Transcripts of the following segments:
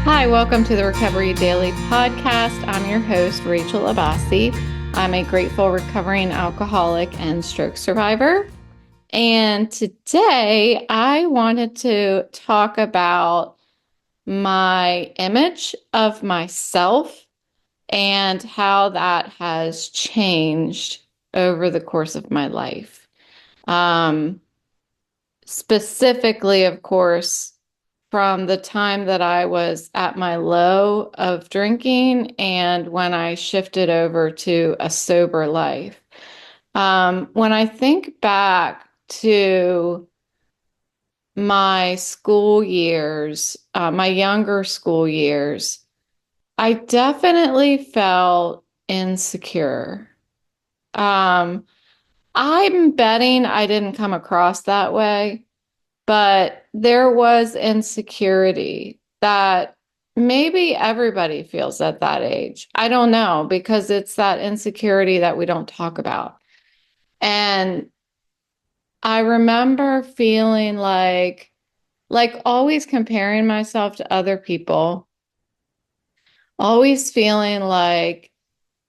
Hi, welcome to the Recovery Daily podcast. I'm your host, Rachel Abassi. I'm a grateful recovering alcoholic and stroke survivor. And today I wanted to talk about my image of myself and how that has changed over the course of my life. Specifically, of course, from the time that I was at my low of drinking and when I shifted over to a sober life. When I think back to my school years, my younger school years, I definitely felt insecure. Um, I'm betting I didn't come across that way. But there was insecurity that maybe everybody feels at that age. I don't know, because it's that insecurity that we don't talk about. And I remember feeling like always comparing myself to other people, always feeling like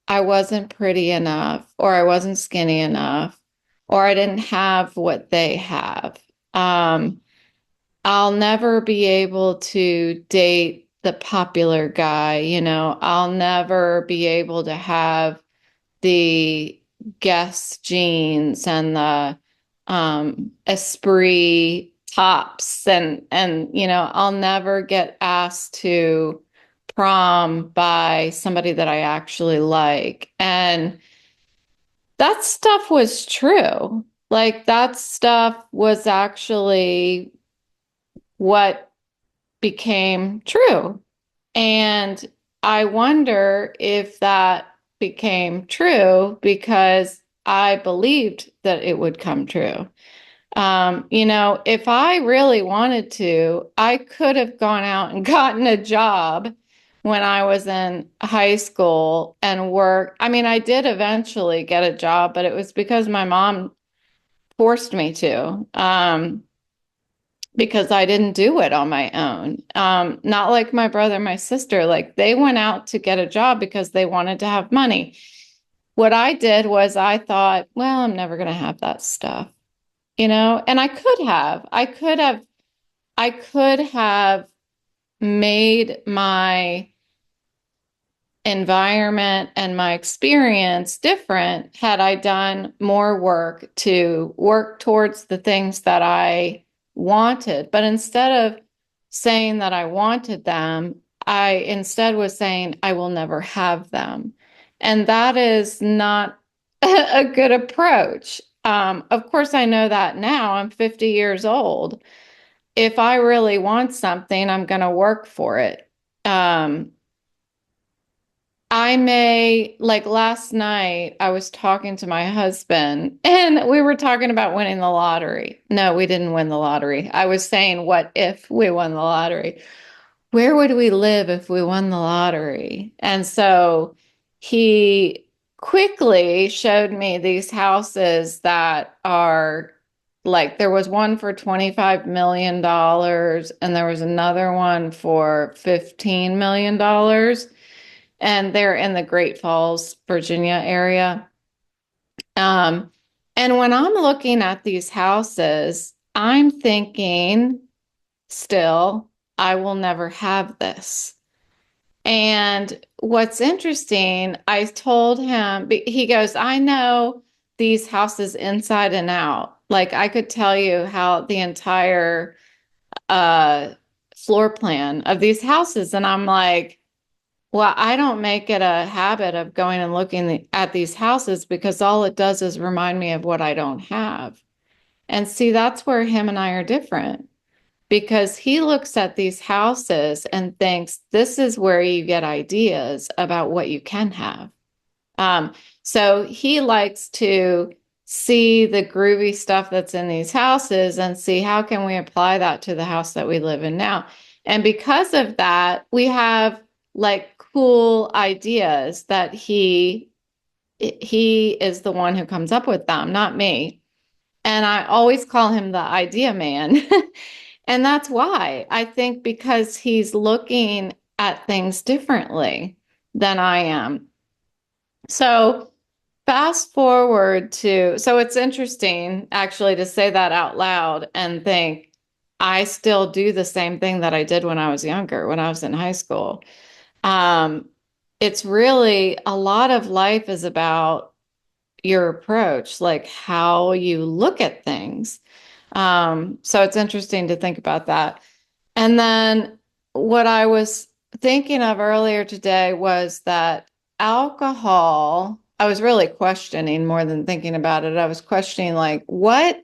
I wasn't pretty enough, or I wasn't skinny enough, or I didn't have what they have. I'll never be able to date the popular guy, I'll never be able to have the Guess jeans and the Esprit tops and I'll never get asked to prom by somebody that I actually like. And that stuff was true. Like that stuff was actually what became true. And I wonder if that became true because I believed that it would come true. If I really wanted to, I could have gone out and gotten a job when I was in high school and worked. I mean, I did eventually get a job, but it was because my mom forced me to. Because I didn't do it on my own. Not like my brother and my sister, like they went out to get a job because they wanted to have money. What I did was I thought, well, I'm never going to have that stuff, and I could have made my environment and my experience different had I done more work to work towards the things that I wanted. But instead of saying that I wanted them, I instead was saying I will never have them. And that is not a good approach. Of course, I know that now. I'm 50 years old. If I really want something, I'm going to work for it. Like last night, I was talking to my husband and we were talking about winning the lottery. No, we didn't win the lottery. I was saying, what if we won the lottery? Where would we live if we won the lottery? And so he quickly showed me these houses that are like, there was one for $25 million and there was another one for $15 million. And they're in the Great Falls, Virginia area. And when I'm looking at these houses, I'm thinking still, I will never have this. And what's interesting, I told him, he goes, I know these houses inside and out. Like I could tell you how the entire uh, floor plan of these houses. And I'm like, well, I don't make it a habit of going and looking at these houses because all it does is remind me of what I don't have. And see, that's where him and I are different because he looks at these houses and thinks this is where you get ideas about what you can have. So he likes to see the groovy stuff that's in these houses and see how can we apply that to the house that we live in now. And because of that, we have like cool ideas that he is the one who comes up with them, not me. And I always call him the idea man. And that's why I think because he's looking at things differently than I am. So fast forward to, so it's interesting actually to say that out loud and think I still do the same thing that I did when I was younger, when I was in high school. Um, it's really a lot of life is about your approach, like how you look at things. So it's interesting to think about that. And then what I was thinking of earlier today was that alcohol, I was really questioning more than thinking about it. I was questioning, like, what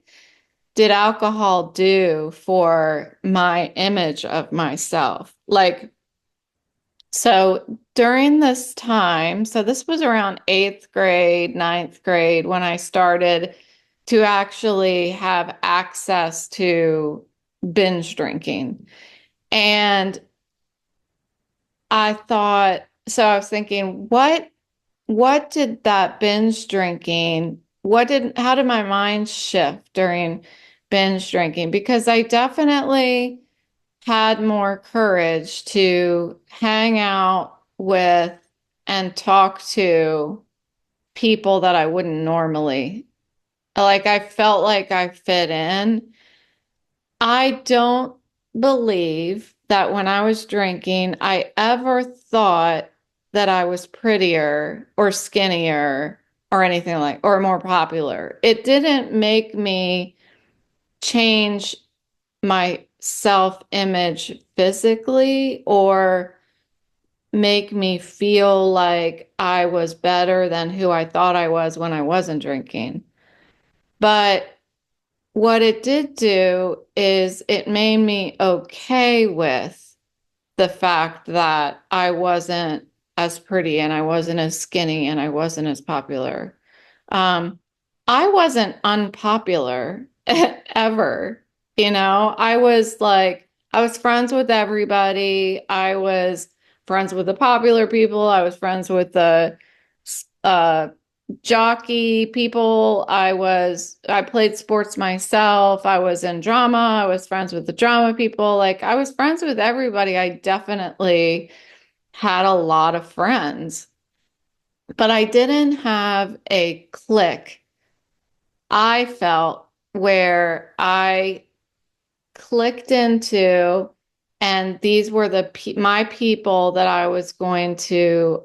did alcohol do for my image of myself? Like, so during this time, so this was around eighth grade, ninth grade, when I started to actually have access to binge drinking. And I thought, so I was thinking, what did that binge drinking, how did my mind shift during binge drinking? Because I definitely had more courage to hang out with and talk to people that I wouldn't normally. Like I felt like I fit in. I don't believe that when I was drinking, I ever thought that I was prettier or skinnier or anything like, or more popular. It didn't make me change my self-image physically or make me feel like I was better than who I thought I was when I wasn't drinking. But what it did do is it made me okay with the fact that I wasn't as pretty and I wasn't as skinny and I wasn't as popular. Um, I wasn't unpopular ever, I was like, I was friends with everybody. I was friends with the popular people. I was friends with the uh, jockey people. I played sports myself. I was in drama. I was friends with the drama people. Like I was friends with everybody. I definitely had a lot of friends, but I didn't have a clique. I felt where I clicked into, and these were my people that I was going to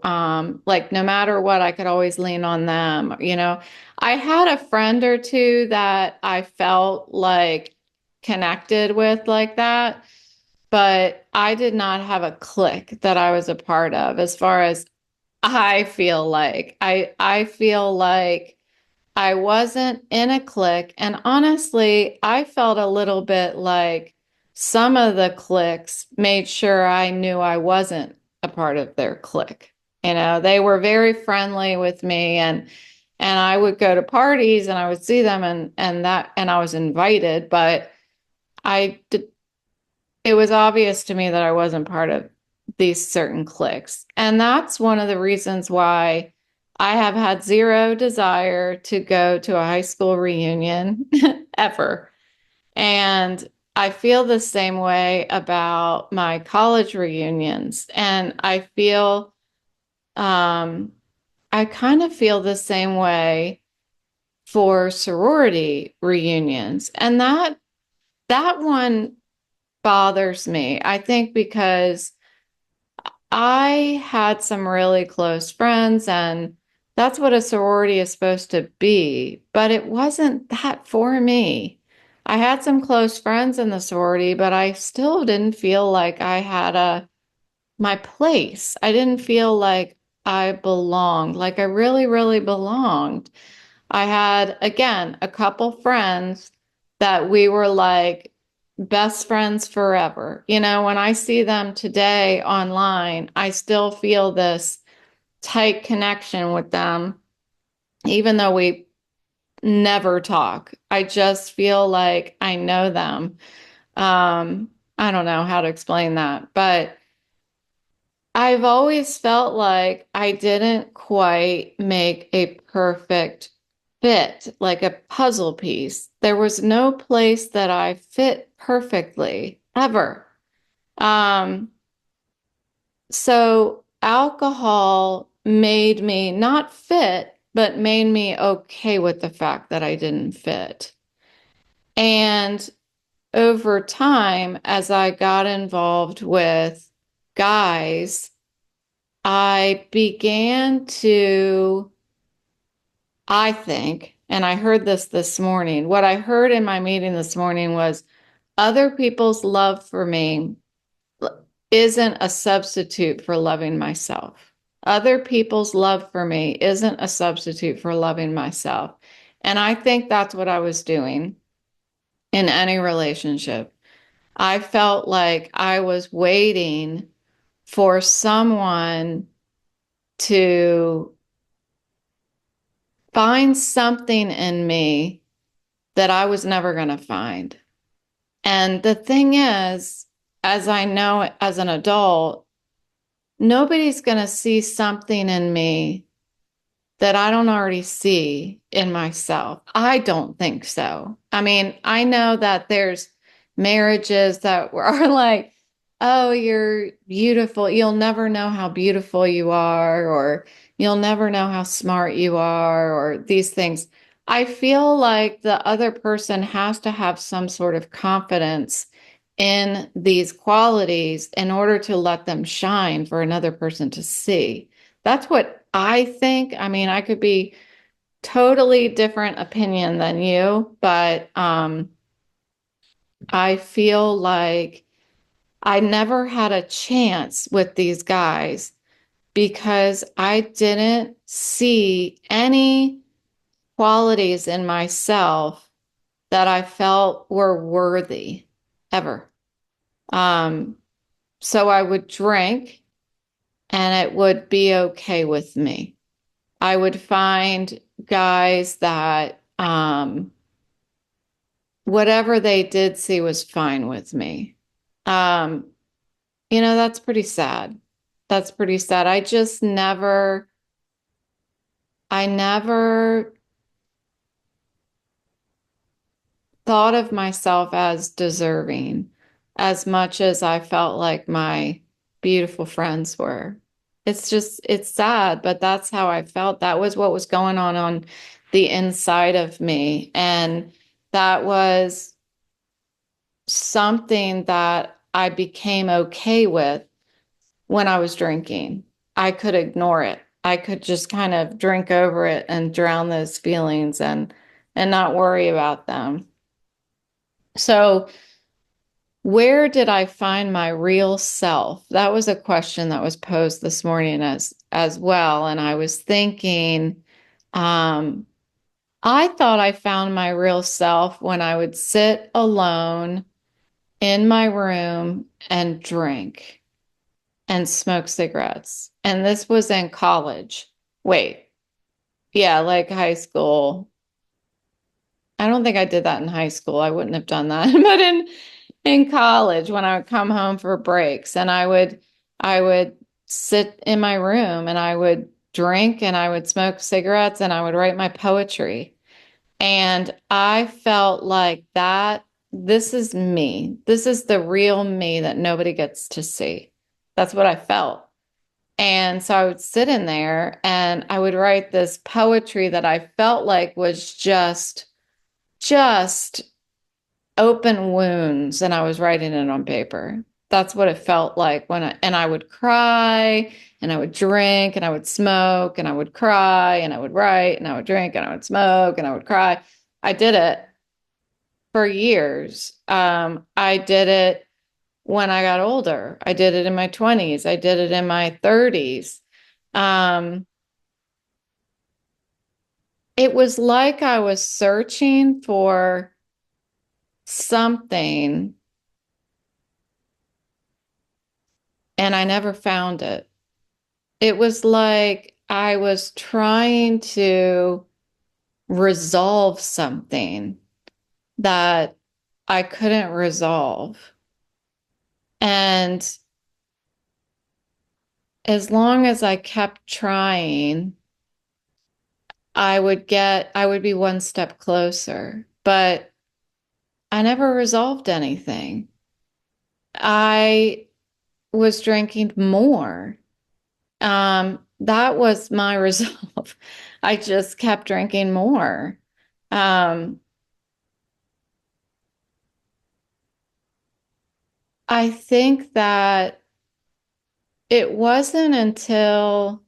like no matter what, I could always lean on them. I had a friend or two that I felt like connected with like that, but I did not have a clique that I was a part of as far as I feel like. I feel like I wasn't in a clique. And honestly, I felt a little bit like some of the cliques made sure I knew I wasn't a part of their clique. They were very friendly with me and I would go to parties and I would see them and I was invited, but I did, it was obvious to me that I wasn't part of these certain cliques. And that's one of the reasons why I have had zero desire to go to a high school reunion ever. And I feel the same way about my college reunions. And um, I kind of feel the same way for sorority reunions. And that one bothers me. I think because I had some really close friends, and that's what a sorority is supposed to be, but it wasn't that for me. I had some close friends in the sorority, but I still didn't feel like I had my place. I didn't feel like I belonged, like I really, really belonged. I had, again, a couple friends that we were like best friends forever. When I see them today online, I still feel this tight connection with them, even though we never talk. I just feel like I know them. I don't know how to explain that, but I've always felt like I didn't quite make a perfect fit, like a puzzle piece. There was no place that I fit perfectly ever. Um, So alcohol made me not fit, but made me okay with the fact that I didn't fit. And over time, as I got involved with guys, I began to, I think, and I heard this morning, what I heard in my meeting this morning was other people's love for me isn't a substitute for loving myself. Other people's love for me isn't a substitute for loving myself. And I think that's what I was doing in any relationship. I felt like I was waiting for someone to find something in me that I was never going to find. And the thing is, as I know as an adult, nobody's going to see something in me that I don't already see in myself. I don't think so. I mean, I know that there's marriages that are like, oh, you're beautiful. You'll never know how beautiful you are, or you'll never know how smart you are, or these things. I feel like the other person has to have some sort of confidence in these qualities in order to let them shine for another person to see. That's what I think. I mean, I could be totally different opinion than you, but I feel like I never had a chance with these guys because I didn't see any qualities in myself that I felt were worthy ever. Um, so I would drink and it would be okay with me. I would find guys that whatever they did see was fine with me. Um, that's pretty sad. That's pretty sad. I never thought of myself as deserving as much as I felt like my beautiful friends were. It's sad, but that's how I felt. That was what was going on the inside of me. And that was something that I became okay with when I was drinking. I could ignore it. I could just kind of drink over it and drown those feelings and not worry about them. So, where did I find my real self? That was a question that was posed this morning as well. And I was thinking, um, I thought I found my real self when I would sit alone in my room and drink and smoke cigarettes. And this was in college. Wait, yeah, like high school. I don't think I did that in high school. I wouldn't have done that. But in college, when I would come home for breaks and I would sit in my room and I would drink and I would smoke cigarettes and I would write my poetry. And I felt like that this is me. This is the real me that nobody gets to see. That's what I felt. And so I would sit in there and I would write this poetry that I felt like was just open wounds, and I was writing it on paper. That's what it felt like and I would cry and I would drink and I would smoke and I would cry and I would write and I would drink and I would smoke and I would cry. I did it for years. I did it when I got older. I did it in my 20s. I did it in my 30s. Um, it was like I was searching for something and I never found it. It was like I was trying to resolve something that I couldn't resolve. And as long as I kept trying, I would be one step closer. But I never resolved anything. I was drinking more. That was my resolve. I just kept drinking more. Um, I think that it wasn't until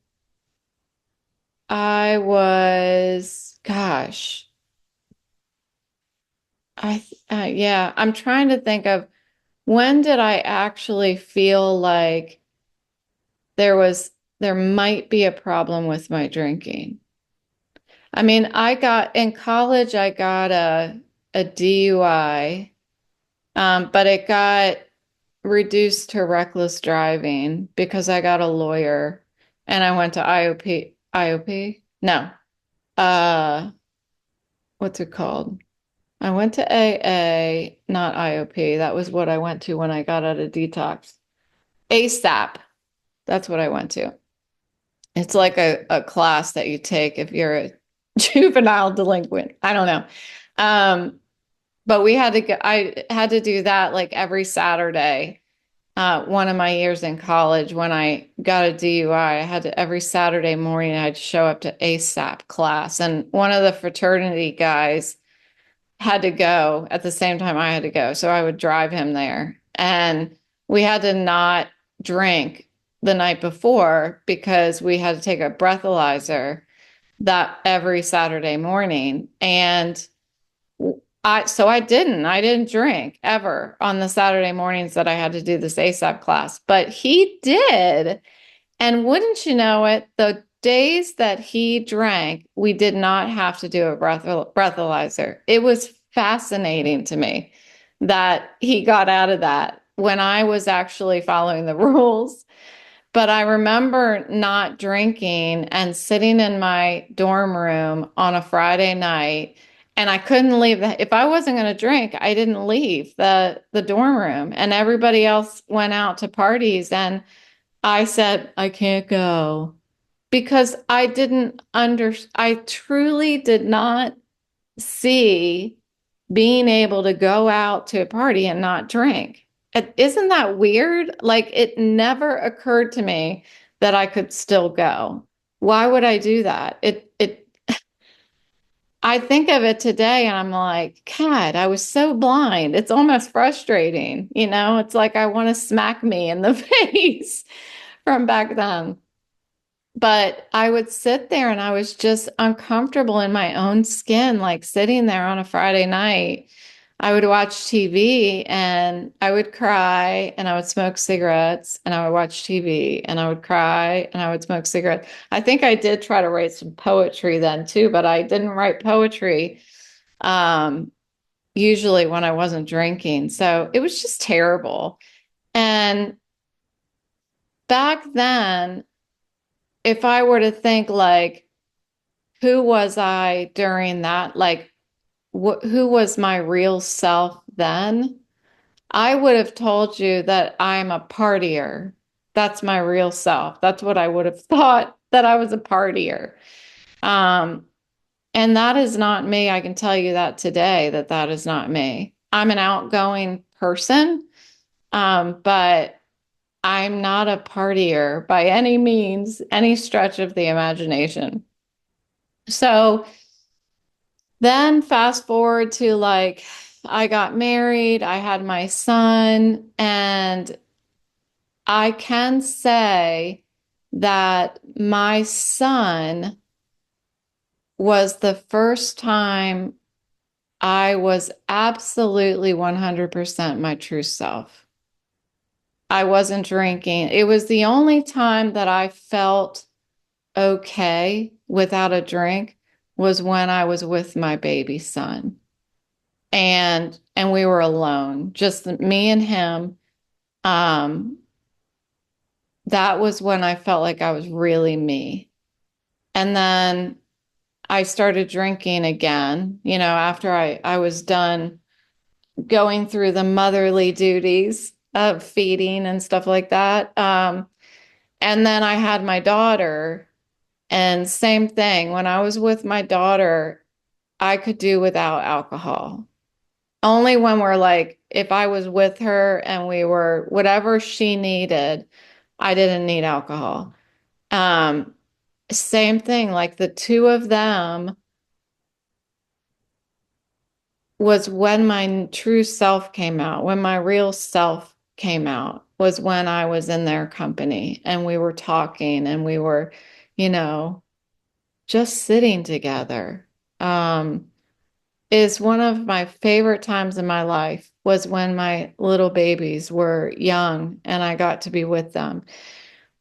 I was, gosh, yeah, I'm trying to think of when did I actually feel like there might be a problem with my drinking. I mean, in college, I got a DUI, but it got reduced to reckless driving because I got a lawyer and I went to IOP. IOP? No. Uh, what's it called? I went to AA, not IOP. That was what I went to when I got out of detox. ASAP. That's what I went to. It's like a class that you take if you're a juvenile delinquent. I don't know. But we had to go, I had to do that like every Saturday. One of my years in college when I got a DUI, I had to every Saturday morning I'd show up to ASAP class. And one of the fraternity guys had to go at the same time I had to go. So I would drive him there. And we had to not drink the night before because we had to take a breathalyzer that every Saturday morning. And I didn't drink ever on the Saturday mornings that I had to do this ASAP class, but he did. And wouldn't you know it, the days that he drank, we did not have to do a breathalyzer. It was fascinating to me that he got out of that when I was actually following the rules. But I remember not drinking and sitting in my dorm room on a Friday night, and I couldn't leave. If I wasn't going to drink, I didn't leave the dorm room, and everybody else went out to parties, and I said, I can't go because I didn't I truly did not see being able to go out to a party and not drink. Isn't that weird? Like it never occurred to me that I could still go. Why would I do that? I think of it today and I'm like, God, I was so blind. It's almost frustrating. It's like I want to smack me in the face from back then. But I would sit there and I was just uncomfortable in my own skin, like sitting there on a Friday night. I would watch TV and I would cry and I would smoke cigarettes and I would watch TV and I would cry and I would smoke cigarettes. I think I did try to write some poetry then too, but I didn't write poetry usually when I wasn't drinking. So it was just terrible. And back then, if I were to think like, who was I during that? Like, who was my real self then? I would have told you that I'm a partier. That's my real self. That's what I would have thought, that I was a partier. Um, and that is not me. I can tell you that today, that is not me. I'm an outgoing person, but I'm not a partier by any means, any stretch of the imagination. So then fast forward to like, I got married, I had my son, and I can say that my son was the first time I was absolutely 100% my true self. I wasn't drinking. It was the only time that I felt okay without a drink was when I was with my baby son. And we were alone, just me and him. Um, that was when I felt like I was really me. And then I started drinking again, after I was done going through the motherly duties of feeding and stuff like that. And then I had my daughter, and same thing. When I was with my daughter, I could do without alcohol. Only when we're like if I was with her and we were whatever she needed, I didn't need alcohol. Um, Same thing, like the two of them was when my true self came out, when my real self came out, was when I was in their company and we were talking and we were, you know, just sitting together. Um, is one of my favorite times in my life was when my little babies were young and I got to be with them.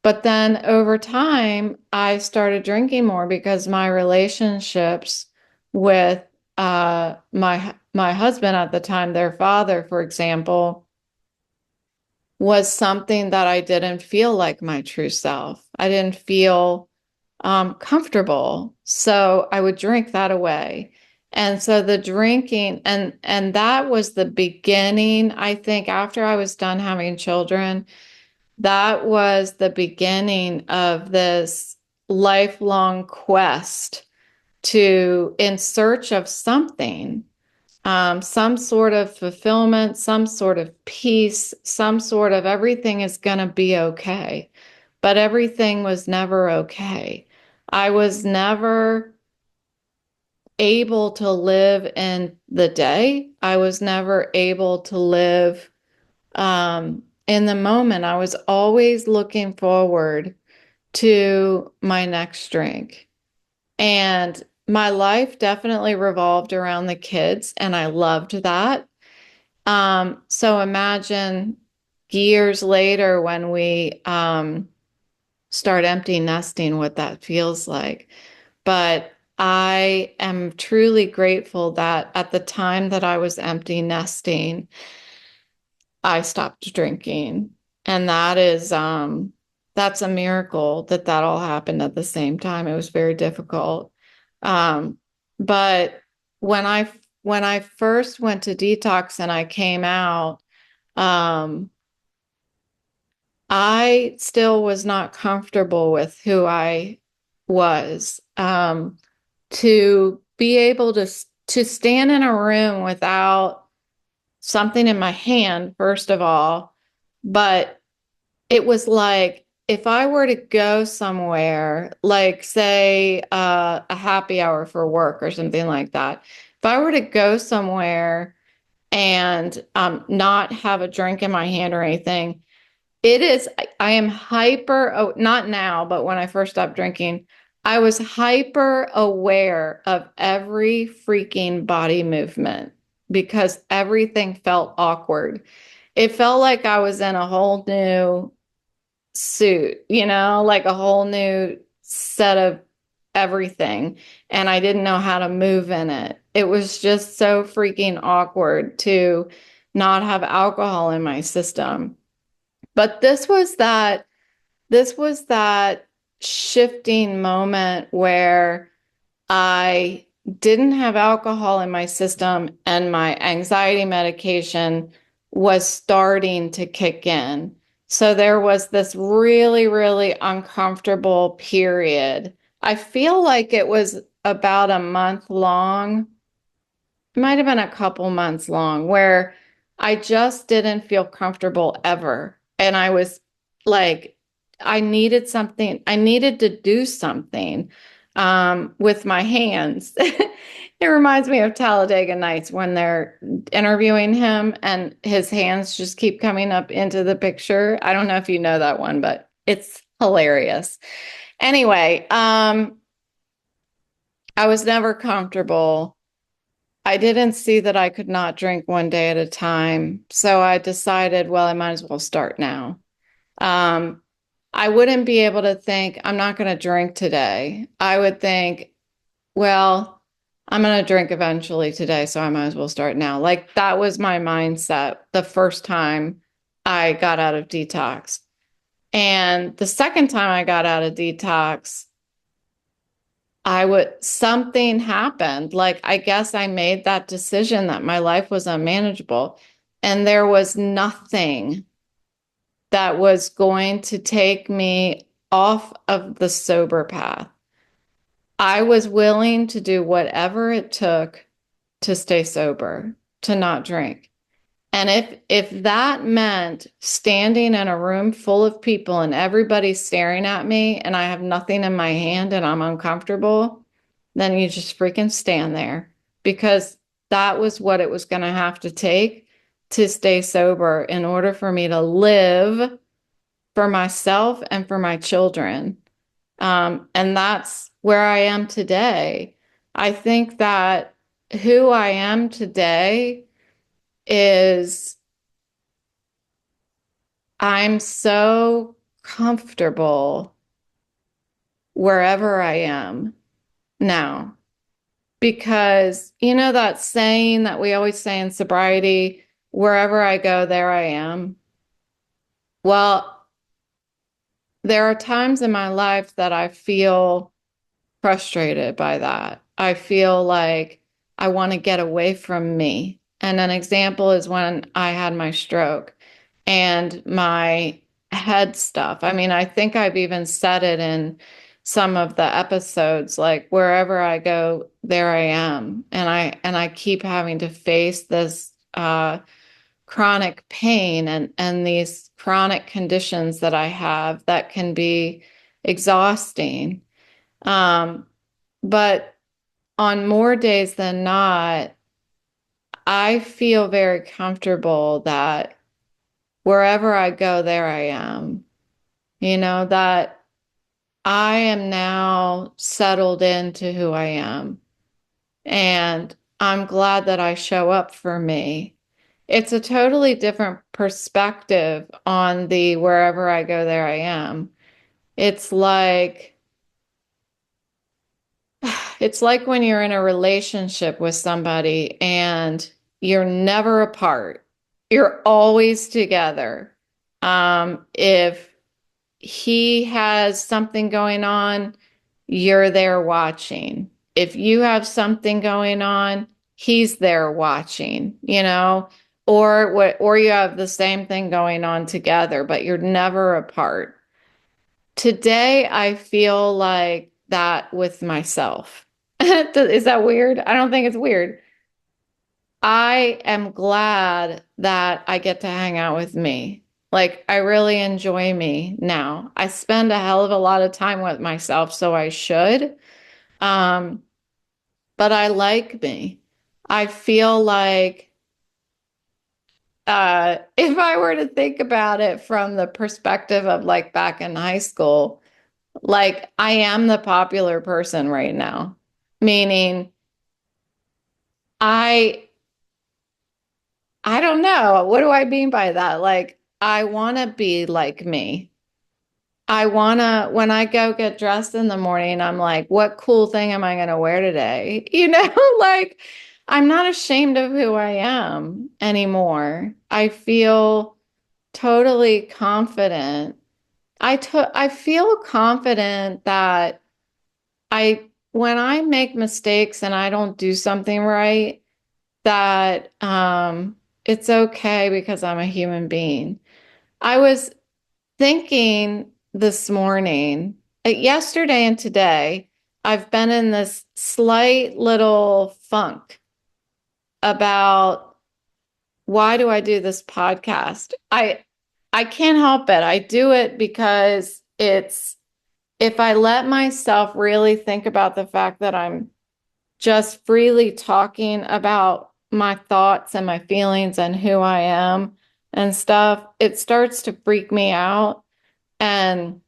But then over time, I started drinking more because my relationships with my husband at the time, their father, for example, was something that I didn't feel like my true self. I didn't feel comfortable, so I would drink that away. And so the drinking and that was the beginning, I think, after I was done having children. That was the beginning of this lifelong quest to in search of something, some sort of fulfillment, some sort of peace, some sort of everything is going to be okay. But everything was never okay. I was never able to live in the day. I was never able to live in the moment. I was always looking forward to my next drink. And my life definitely revolved around the kids, and I loved that. So imagine years later when we start empty nesting, what that feels like. But I am truly grateful that at the time that I was empty nesting, I stopped drinking. And that's a miracle that that all happened at the same time. It was very difficult. Um, but when I first went to detox and I came out, um, I still was not comfortable with who I was. To be able to stand in a room without something in my hand, first of all, but it was like if I were to go somewhere, like say a happy hour for work or something like that, if I were to go somewhere and not have a drink in my hand or anything, it is, I am hyper, oh, not now, but when I first stopped drinking, I was hyper aware of every freaking body movement because everything felt awkward. It felt like I was in a whole new suit, like a whole new set of everything. And I didn't know how to move in it. It was just so freaking awkward to not have alcohol in my system. But this was that shifting moment where I didn't have alcohol in my system and my anxiety medication was starting to kick in. So there was this really, really uncomfortable period. I feel like it was about a month long. It might have been a couple months long where I just didn't feel comfortable ever. And I was like, I needed something, I needed to do something with my hands. It reminds me of Talladega Nights when they're interviewing him and his hands just keep coming up into the picture. I don't know if you know that one, but it's hilarious. Anyway, I was never comfortable. I didn't see that I could not drink one day at a time. So I decided, well, I might as well start now. Um, I wouldn't be able to think, I'm not going to drink today. I would think, well, I'm going to drink eventually today, so I might as well start now. Like that was my mindset the first time I got out of detox. And the second time I got out of detox, something happened. Like, I guess I made that decision that my life was unmanageable. And there was nothing that was going to take me off of the sober path. I was willing to do whatever it took to stay sober, to not drink. And if that meant standing in a room full of people and everybody staring at me and I have nothing in my hand and I'm uncomfortable, then you just freaking stand there because that was what it was going to have to take to stay sober in order for me to live for myself and for my children. And that's where I am today. I think that who I am today is I'm so comfortable wherever I am now. Because you know that saying that we always say in sobriety, wherever I go, there I am. Well, there are times in my life that I feel frustrated by that. I feel like I want to get away from me. And an example is when I had my stroke and my head stuff. I mean, I think I've even said it in some of the episodes, like wherever I go, there I am. And I keep having to face this chronic pain and these chronic conditions that I have that can be exhausting. Um, but on more days than not, I feel very comfortable that wherever I go, there I am. You know, that I am now settled into who I am. And I'm glad that I show up for me. It's a totally different perspective on the wherever I go, there I am. It's like, it's like when you're in a relationship with somebody and you're never apart. You're always together. If he has something going on, you're there watching. If you have something going on, he's there watching, you know, or what, or you have the same thing going on together, but you're never apart. Today, I feel like that with myself. Is that weird? I don't think it's weird. I am glad that I get to hang out with me. Like, I really enjoy me now. I spend a hell of a lot of time with myself, so I should. Um, but I like me. I feel like if I were to think about it from the perspective of like back in high school, like I am the popular person right now, meaning I I don't know. What do I mean by that? Like I want to be like me. I want to when I go get dressed in the morning, I'm like, what cool thing am I going to wear today? You know, like I'm not ashamed of who I am anymore. I feel totally confident. I feel confident that I when I make mistakes and I don't do something right, that it's okay because I'm a human being. I was thinking this morning, yesterday and today, I've been in this slight little funk about why do I do this podcast? I can't help it. I do it because it's if I let myself really think about the fact that I'm just freely talking about my thoughts and my feelings and who I am and stuff, it starts to freak me out. And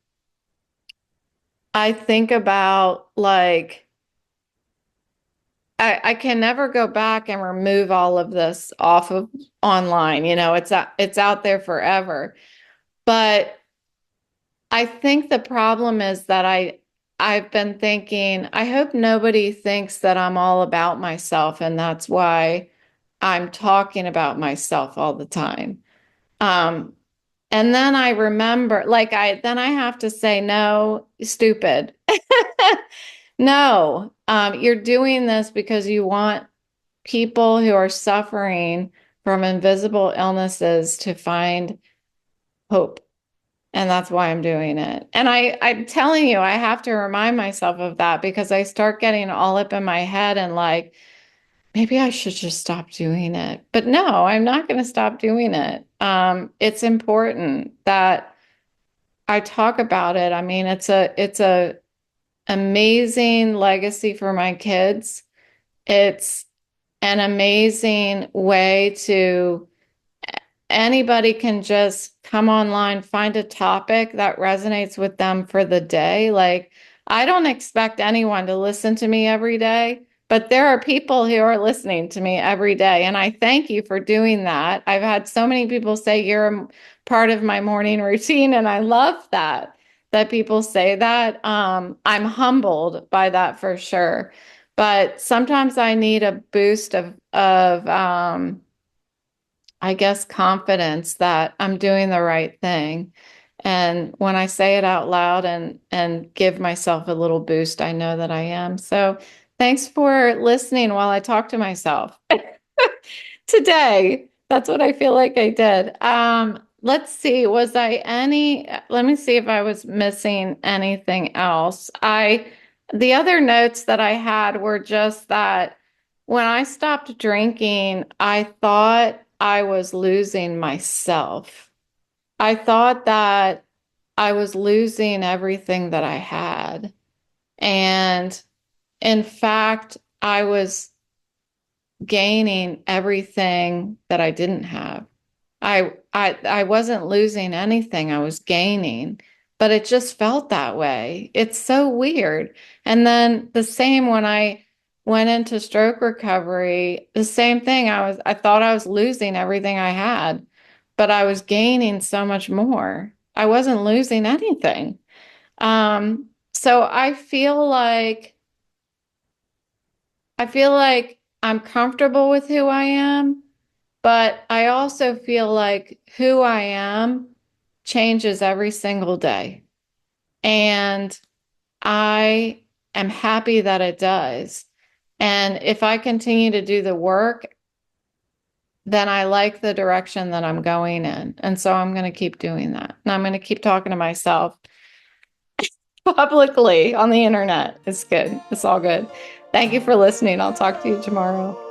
I think about like, I can never go back and remove all of this off of online. You know, it's out there forever. But I think the problem is that I've been thinking, I hope nobody thinks that I'm all about myself, and that's why I'm talking about myself all the time. Um, and then I remember, like then I have to say, no, stupid. No, you're doing this because you want people who are suffering from invisible illnesses to find hope. And that's why I'm doing it. And I'm telling you, I have to remind myself of that because I start getting all up in my head and like, maybe I should just stop doing it. But no, I'm not going to stop doing it. It's important that I talk about it. I mean, it's a amazing legacy for my kids. It's an amazing way to anybody can just come online, find a topic that resonates with them for the day. Like, I don't expect anyone to listen to me every day, but there are people who are listening to me every day. And I thank you for doing that. I've had so many people say you're a part of my morning routine, and I love that people say that. I'm humbled by that for sure. But sometimes I need a boost of I guess, confidence that I'm doing the right thing. And when I say it out loud and give myself a little boost, I know that I am. So thanks for listening while I talk to myself today. That's what I feel like I did. Let's see, let me see if I was missing anything else. The other notes that I had were just that when I stopped drinking, I thought I was losing myself. I thought that I was losing everything that I had. And in fact, I was gaining everything that I didn't have. I wasn't losing anything, I was gaining, but it just felt that way. It's so weird. And then the same when I went into stroke recovery, the same thing. I thought I was losing everything I had, but I was gaining so much more. I wasn't losing anything. So I feel like I'm comfortable with who I am, but I also feel like who I am changes every single day. And I am happy that it does. And if I continue to do the work, then I like the direction that I'm going in. And so I'm going to keep doing that. And I'm going to keep talking to myself publicly on the internet. It's good. It's all good. Thank you for listening. I'll talk to you tomorrow.